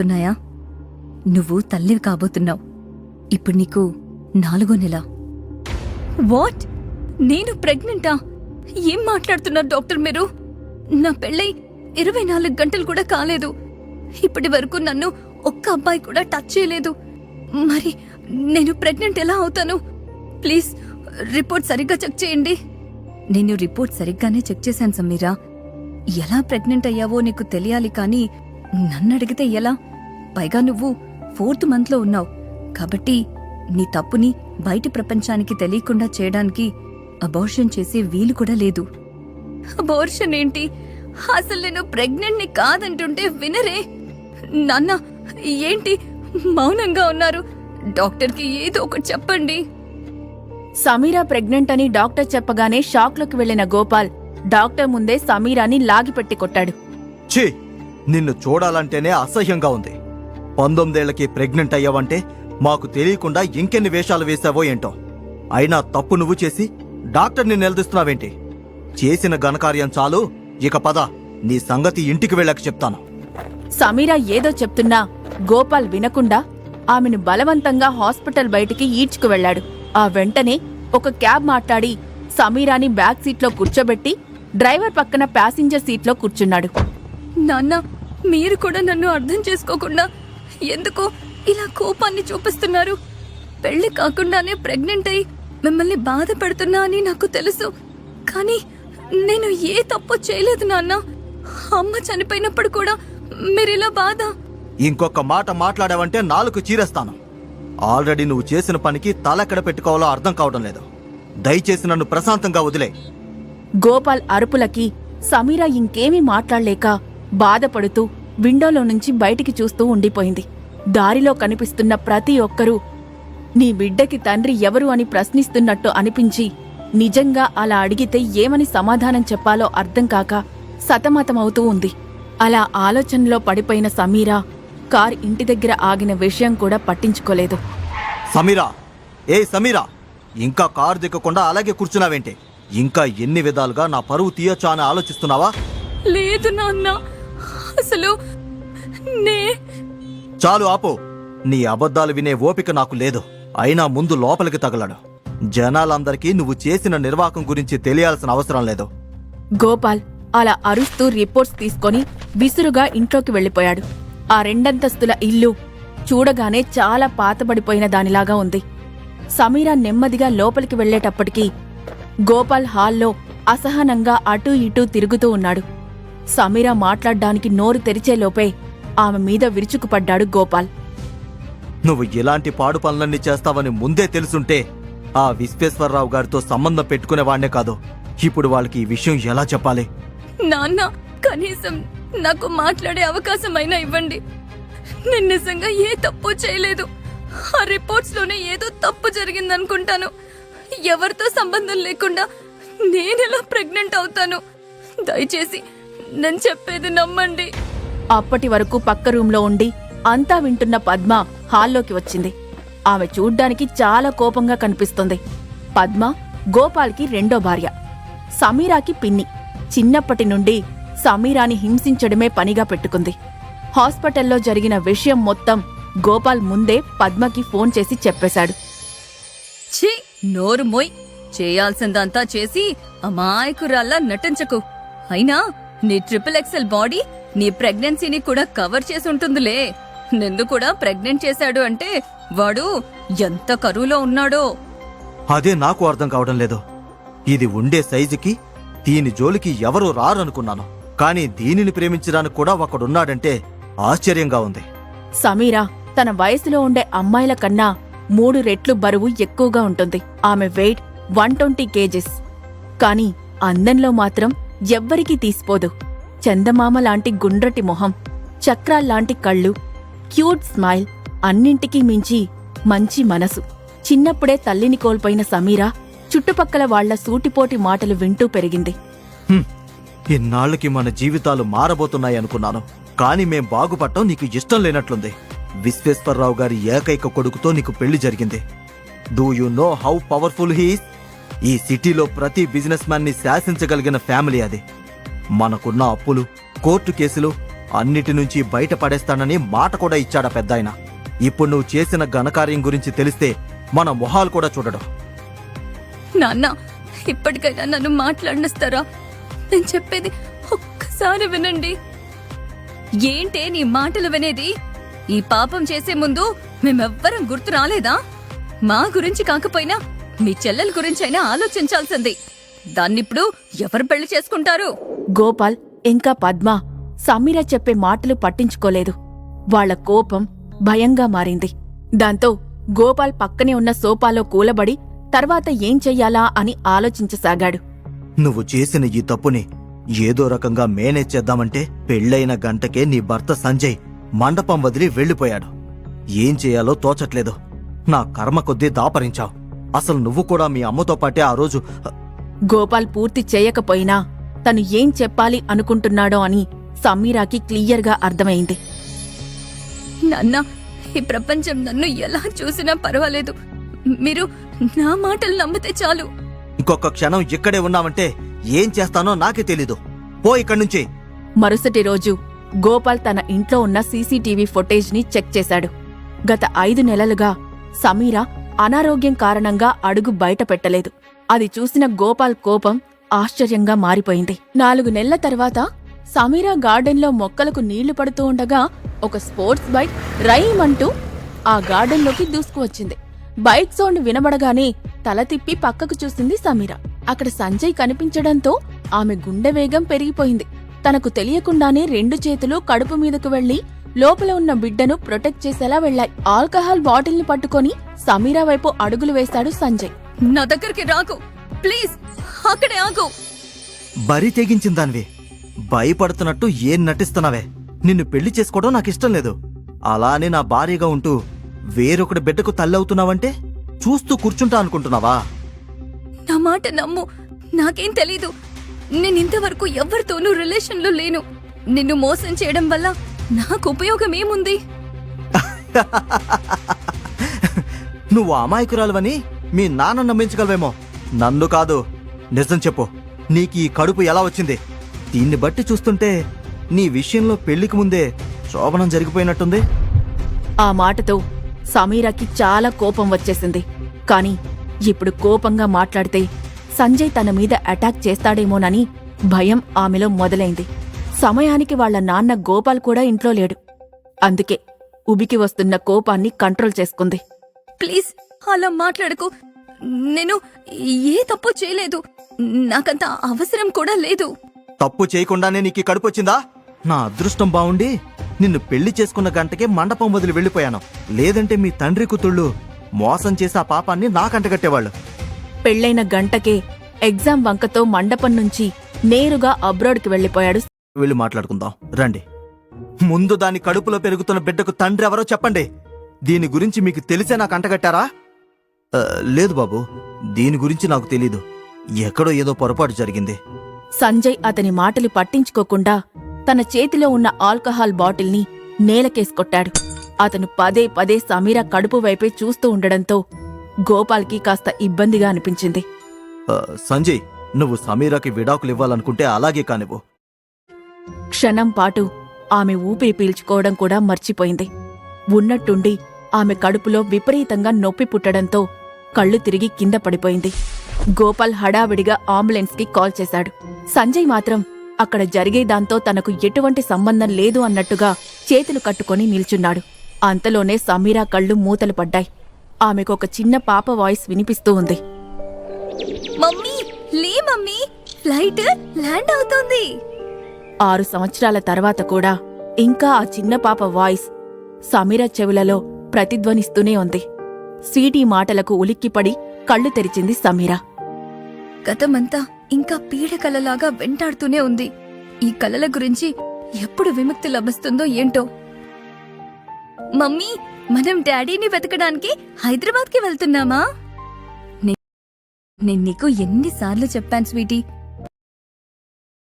ఉన్నాయా? నువ్వు తల్లివి కాబోతున్నావు. ఇప్పుడు నీకు 4వ నెల. వాట్? నేను ప్రెగ్నెంటా? ఏం మాట్లాడుతున్నారు డాక్టర్ మీరు? నా పెళ్ళై 24 గంటలు కూడా కాలేదు. ఇప్పటి వరకు నన్ను ఒక్క అబ్బాయి కూడా టచ్ చేయలేదు. మరి నేను ప్రెగ్నెంట్ ఎలా అవుతాను? ప్లీజ్ రిపోర్ట్ సరిగ్గా చెక్ చేయండి. నేను రిపోర్ట్ సరిగ్గానే చెక్ చేశాను సమీరా. ఎలా ప్రెగ్నెంట్ అయ్యావో నీకు తెలియాలి, కానీ నన్ను అడిగితే ఎలా? పైగా నువ్వు 4th మంత్లో ఉన్నావు కాబట్టి నీ తప్పుని బయటి ప్రపంచానికి తెలియకుండా చేయడానికి అబార్షన్ చేసే వీలు కూడా లేదు. అబార్షన్ ఏంటి? అసలు నేను ప్రెగ్నెంట్ని కాదంటుంటే వినరే. నాన్న ఏంటి మౌనంగా ఉన్నారు? డాక్టర్కి ఏదో ఒకటి చెప్పండి. సమీరా ప్రెగ్నెంట్ అని డాక్టర్ చెప్పగానే షాక్లోకి వెళ్లిన గోపాల్ డాక్టర్ ముందే సమీరాని లాగిపెట్టి కొట్టాడు. ఛీ, నిన్ను చూడాలంటేనే అసహ్యంగా ఉంది. 19 ఏళ్లకి ప్రెగ్నెంట్ అయ్యావంటే మాకు తెలియకుండా ఇంకెన్ని వేషాలు వేశావో ఏంటో. అయినా తప్పు నువ్వు చేసి డాక్టర్ని నిలదీస్తున్నావేంటి? చేసిన ఘనకార్యం చాలు, ఇక పద, నీ సంగతి ఇంటికి వెళ్ళాక చెప్తాను. సమీరా ఏదో చెప్తున్నా గోపాల్ వినకుండా ఆమెను బలవంతంగా హాస్పిటల్ బయటికి ఈడ్చుకు వెళ్లాడు. ఆ వెంటనే ఒక క్యాబ్ మాట్లాడి సమీరాని బ్యాక్ సీట్లో కూర్చోబెట్టి డ్రైవర్ పక్కన ప్యాసింజర్ సీట్లో కూర్చున్నాడు. నాన్న, మీరు కూడా నన్ను అర్థం చేసుకోకుండా ఎందుకో ఇలా కోపాన్ని చూపిస్తున్నారు? పెళ్లి కాకుండానే ప్రెగ్నెంట్ అయి మిమ్మల్ని బాధ పెడుతున్నా అని నాకు తెలుసు, కానీ నేను ఏ తప్పు చేయలేదు నాన్న. అమ్మ చనిపోయినప్పుడు కూడా మీరిలా బాధ. ఇంకొక మాట మాట్లాడావంటే 4 చీరేస్తాను. ఆల్రెడీ నువ్వు చేసిన పనికి తలెక్కడ పెట్టుకోవాలో అర్థం కావడం లేదు. దయచేసి నన్ను ప్రశాంతంగా వదిలే. గోపాల్ అరుపులకి సమీరా ఇంకేమీ మాట్లాడలేక బాధపడుతూ విండోలో నుంచి బయటికి చూస్తూ ఉండిపోయింది. దారిలో కనిపిస్తున్న ప్రతి ఒక్కరూ నీ బిడ్డకి తండ్రి ఎవరు అని ప్రశ్నిస్తున్నట్టు అనిపించి నిజంగా అలా అడిగితే ఏమని సమాధానం చెప్పాలో అర్థం కాక సతమతమవుతూ ఉంది. అలా ఆలోచనలో పడిపోయిన సమీరా కార్ ఇంటి దగ్గర ఆగిన విషయం కూడా పట్టించుకోలేదు. సమీరా, ఏ సమీరా, ఇంకా కారు దిక్కకుండా అలాగే కూర్చున్నావేంటి? ఇంకా ఎన్ని విధాలుగా నా పరువు తీయొచ్చా అని ఆలోచిస్తున్నావా? లేదు నాన్న, అసలు చాలు ఆపు. నీ అబద్ధాలు వినే ఓపిక నాకు లేదు. అయినా ముందు లోపలికి తగలడు. జనాలందరికీ నువ్వు చేసిన నిర్వాకం గురించి తెలియాల్సిన అవసరం లేదు. గోపాల్ అలా అరుస్తూ రిపోర్ట్స్ తీసుకొని విసురుగా ఇంట్లోకి వెళ్లిపోయాడు. ఆ 2 అంతస్తుల ఇల్లు చూడగానే చాలా పాతబడిపోయిన దానిలాగా ఉంది. సమీరా నెమ్మదిగా లోపలికి వెళ్లేటప్పటికీ గోపాల్ హాల్లో అసహనంగా అటూ ఇటూ తిరుగుతూ ఉన్నాడు. సమీరా మాట్లాడ్డానికి నోరు తెరిచేలోపే ఆమె మీద విరుచుకుపడ్డాడు గోపాల్. నువ్వు ఇలాంటి పాడు పనులన్నీ చేస్తావని ముందే తెలుసుంటే ఆ విశ్వేశ్వరరావు గారితో సంబంధం పెట్టుకునేవాళ్నే కాదు. ఇప్పుడు వాళ్ళకి ఈ విషయం ఎలా చెప్పాలి? నాన్న, కనీసం నాకు మాట్లాడే అవకాశం అయినా ఇవ్వండి. నేను నిజంగా ఏ తప్పు చేయలేదు. ఆ రిపోర్ట్స్ లోనే ఏదో తప్పు జరిగిందనుకుంటాను. ఎవరితో సంబంధం లేకుండా నేనెలా ప్రెగ్నెంట్ అవుతాను? దయచేసి నేను చెప్పేది నమ్మండి. అప్పటి వరకు పక్క రూంలో ఉండి అంతా వింటున్న పద్మ హాల్లోకి వచ్చింది. ఆమె చూడ్డానికి చాలా కోపంగా కనిపిస్తుంది. పద్మ గోపాల్కి 2వ భార్య. సమీరాకి పిన్ని. చిన్నప్పటి నుండి సమీరాని హింసించడమే పనిగా పెట్టుకుంది. హాస్పిటల్లో జరిగిన విషయం మొత్తం గోపాల్ ముందే పద్మకి ఫోన్ చేసి చెప్పేశాడు. ఛీ, నోరు మోయ్. చేయాల్సిందంతా చేసి అమాయకురాల్లా నటించకు. అయినా నీ XXL బాడీ నీ ప్రెగ్నెన్సీని కూడా కవర్ చేసి ఉంటుందిలే. నిన్ను కూడా ప్రెగ్నెంట్ చేశాడు అంటే వాడు ఎంత కరువులో ఉన్నాడో. అదే నాకు అర్థం కావడం లేదు. ఇది ఉండే సైజుకి దీని జోలికి ఎవరూ రారనుకున్నాను, కానీ దీనిని ప్రేమించడానికి కూడా ఒకడున్నాడంటే ఆశ్చర్యంగా ఉంది. సమీరా తన వయసులో ఉండే అమ్మాయిల కన్నా 3 రెట్లు బరువు ఎక్కువగా ఉంటుంది. ఆమె వెయిట్ 120 కేజెస్. కాని అందంలో మాత్రం ఎవ్వరికీ తీసిపోదు. చందమామ లాంటి గుండ్రటి మొహం, చక్రాల్లాంటి కళ్ళు, క్యూట్ స్మైల్, అన్నింటికీ మించి మంచి మనసు. చిన్నప్పుడే తల్లిని కోల్పోయిన సమీరా చుట్టుపక్కల వాళ్ల సూటిపోటి మాటలు వింటూ పెరిగింది. ఇన్నాళ్లకి మన జీవితాలు మారబోతున్నాయనుకున్నాను, కాని మేం బాగుపడటం నీకు ఇష్టం లేనట్లుంది. విశ్వేశ్వరరావు గారి ఏకైక కొడుకుతో నీకు పెళ్లి జరిగింది. Do you know how powerful he's? ఈ సిటీలో ప్రతి బిజినెస్ మ్యాన్ ని శాసించగలిగిన ఫ్యామిలీ అది. మనకున్న అప్పులు, కోర్టు కేసులు, అన్నిటి నుంచి బయటపడేస్తానని మాట కూడా ఇచ్చాడా పెద్దాయన. ఇప్పుడు నువ్వు చేసిన ఘనకార్యం గురించి తెలిస్తే మన మొహాలు కూడా చూడడం. నాన్న, ఇప్పటికైనా నన్ను మాట్లాడనిస్తారా? నేను చెప్పేది ఒక్కసారి వినండి. ఏంటే నీ మాటలు వినేది? ఈ పాపం చేసే ముందు మేమెవ్వరం గుర్తు రాలేదా? మా గురించి కాకపోయినా మీ చెల్లెల గురించైనా ఆలోచించాల్సింది. దాన్నిప్పుడు ఎవరు పెళ్లి చేసుకుంటారు? గోపాల్ ఇంకా పద్మ సమీర చెప్పే మాటలు పట్టించుకోలేదు. వాళ్ల కోపం భయంగా మారింది. దాంతో గోపాల్ పక్కనే ఉన్న సోఫాలో కూలబడి తర్వాత ఏం చెయ్యాలా అని ఆలోచించసాగాడు. నువ్వు చేసిన ఈ తప్పుని ఏదో రకంగా మేనేజ్ చేద్దామంటే పెళ్ళైన గంటకే నీ భర్త సంజయ్ మండపం వదిలి వెళ్లిపోయాడు. ఏం చేయాలో తోచట్లేదు. నా కర్మ కొద్దీ దాపరించావు. అసలు నువ్వు కూడా మీ అమ్మతో పాటే ఆ రోజు. గోపాల్ పూర్తి చేయకపోయినా తను ఏం చెప్పాలి అనుకుంటున్నాడో అని సమీరాకి క్లియర్గా అర్థమైంది. నాన్న, ఈ ప్రపంచం నన్ను ఎలా చూసినా పర్వాలేదు. మీరు నా మాటలు నమ్మితే చాలు. ఇంకొక క్షణం ఇక్కడే ఉన్నావంటే ఏం చేస్తానో నాకే తెలీదు. పో ఇక్కడి నుంచి. మరుసటి రోజు గోపాల్ తన ఇంట్లో ఉన్న సీసీటీవీ ఫుటేజ్ని చెక్ చేశాడు. గత 5 నెలలుగా సమీర అనారోగ్యం కారణంగా అడుగు బయట పెట్టలేదు. అది చూసిన గోపాల్ కోపం ఆశ్చర్యంగా మారిపోయింది. 4 నెలల తర్వాత సమీర గార్డెన్లో మొక్కలకు నీళ్లు పడుతూ ఉండగా ఒక స్పోర్ట్స్ బైక్ రైమంటూ ఆ గార్డెన్లోకి దూసుకువచ్చింది. బైక్ సౌండ్ వినబడగానే తల తిప్పి పక్కకు చూసింది సమీర. అక్కడ సంజయ్ కనిపించడంతో ఆమె గుండె వేగం పెరిగిపోయింది. తనకు తెలియకుండానే 2 చేతులు కడుపు మీదకు వెళ్లి లోపల ఉన్న బిడ్డను ప్రొటెక్ట్ చేసేలా వెళ్లాయి. ఆల్కహాల్ బాటిల్ని పట్టుకొని సమీర వైపు అడుగులు వేశాడు సంజయ్. నా దగ్గరికి రాకు ప్లీజ్, అక్కడే ఆగు. బరి తెగించిందానివి. భయపడుతున్నట్టు ఏం నటిస్తున్నావే? నిన్ను పెళ్లి చేసుకోవడం నాకిష్టం లేదు. అలా అని నా భార్యగా ఉంటూ వేరొకటి బిడ్డకు తల్లవుతున్నావంటే చూస్తూ కూర్చుంటా అనుకుంటున్నావా? నా మాట నమ్ము. నాకేం తెలీదు. నేనింతవరకు ఎవరితోనూ రిలేషన్లో లేను. నిన్ను మోసం చేయడం వల్ల నాకు ఉపయోగం ఏముంది? నువ్వు అమాయకురాలువని మీ నాన్న నమ్మించగలవేమో, నన్ను కాదు. నిజం చెప్పు, నీకు ఈ కడుపు ఎలా వచ్చింది? దీన్ని బట్టి చూస్తుంటే నీ విషయంలో పెళ్లికి ముందే శోభనం జరిగిపోయినట్టుంది. ఆ మాటతో సమీరాకి చాలా కోపం వచ్చేసింది. కాని ఇప్పుడు కోపంగా మాట్లాడితే సంజయ్ తన మీద అటాక్ చేస్తాడేమోనని భయం ఆమెలో మొదలైంది. సమయానికి వాళ్ల నాన్న గోపాల్ కూడా ఇంట్లో లేడు. అందుకే ఉబికి వస్తున్న కోపాన్ని కంట్రోల్ చేసుకుంది. ప్లీజ్ అలా మాట్లాడకు. నేను ఏ తప్పు చేయలేదు. నాకంత అవసరం కూడా లేదు. తప్పు చేయకుండానే నీకు కడుపు వచ్చిందా? నా అదృష్టం బావుండి నిన్ను పెళ్లి చేసుకున్న గంటకే మండపం వదిలి వెళ్లిపోయాను. లేదంటే మీ తండ్రి కూతుళ్ళు మోసం చేసి ఆ పాపాన్ని నాకంటగట్టేవాళ్ళు. పెళ్లైన గంటకే ఎగ్జామ్ వంకతో మండపం నుంచి నేరుగా అబ్రాడ్కి వెళ్లిపోయాడు. వెళ్ళి మాట్లాడుకుందాం రండి. ముందు దాని కడుపులో పెరుగుతున్న బిడ్డకు తండ్రి ఎవరో చెప్పండి. దీని గురించి మీకు తెలిసే నాకు అంటగట్టారా? లేదు బాబు, దీని గురించి నాకు తెలీదు. ఎక్కడో ఏదో పొరపాటు జరిగింది. సంజయ్ అతని మాటలు పట్టించుకోకుండా తన చేతిలో ఉన్న ఆల్కహాల్ బాటిల్ని నేలకేసుకొట్టాడు. అతను పదే పదే సమీర కడుపు వైపే చూస్తూ ఉండడంతో గోపాల్కి కాస్త ఇబ్బందిగా అనిపించింది. సంజయ్, నువ్వు సమీరాకి విడాకులు ఇవ్వాలనుకుంటే అలాగే కానివ్వు. క్షణం పాటు ఆమె ఊపిరి పీల్చుకోవడం కూడా మర్చిపోయింది. ఉన్నట్టుండి ఆమె కడుపులో విపరీతంగా నొప్పి పుట్టడంతో కళ్ళు తిరిగి కింద పడిపోయింది. గోపాల్ హడావిడిగా అంబులెన్స్కి కాల్ చేశాడు. సంజయ్ మాత్రం అక్కడ జరిగేదాంతో తనకు ఎటువంటి సంబంధం లేదు అన్నట్టుగా చేతులు కట్టుకొని నిల్చున్నాడు. అంతలోనే సమీరా కళ్ళు మూతలు పడ్డాయి. ఆమెకొక చిన్న పాప వాయిస్ వినిపిస్తూ ఉంది. మమ్మీ, లే మమ్మీ, ఫ్లైట్ ల్యాండ్ అవుతోంది. 6 సంవత్సరాల తర్వాత కూడా ఇంకా ఆ చిన్న పాప వాయిస్ సమీర చెవులలో ప్రతిధ్వనిస్తూనే ఉంది. స్వీటీ మాటలకు ఉలిక్కిపడి కళ్ళు తెరిచింది సమీర. గతమంతా ఇంకా పీడకలలాగా వెంటాడుతూనే ఉంది. ఈ కలల గురించి ఎప్పుడు విముక్తి లభిస్తుందో ఏంటో. మమ్మీ, మనం డాడీని వెతకడానికి హైదరాబాద్కి వెళ్తున్నామా? నేను నీకు ఎన్నిసార్లు చెప్పాను స్వీటీ,